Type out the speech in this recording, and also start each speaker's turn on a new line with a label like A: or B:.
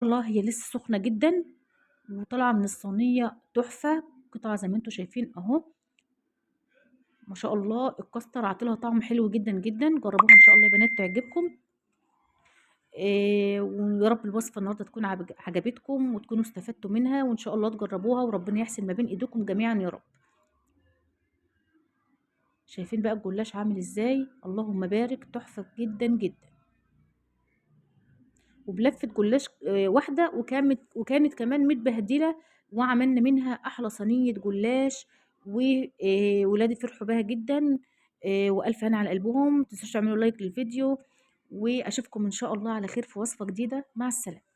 A: الله هي لسه سخنة جدًا وطالعة من الصينية تحفة، قطعة زي ما أنتم شايفين أهو، ما شاء الله الكاستر عاطي لها طعم حلو جدًا، جدًا، جربوها إن شاء الله يا بنات تعجبكم. ويا رب الوصفة النهارده تكون عجبتكم وتكونوا استفدتوا منها، وإن شاء الله تجربوها وربنا يحسن ما بين إيديكم جميعًا يا رب. شايفين بقى الجلاش عامل إزاي؟ اللهم بارك، تحفة جدًا، جدًا. وبلفة جلاش واحدة وكانت كمان متبهدلة، وعملنا منها أحلى صينية جلاش، و ولادي فرحوا بيها جدًا، وألف هنا على قلبهم. متنسوش تعملوا لايك للفيديو، وأشوفكم إن شاء الله على خير في وصفة جديدة. مع السلامة.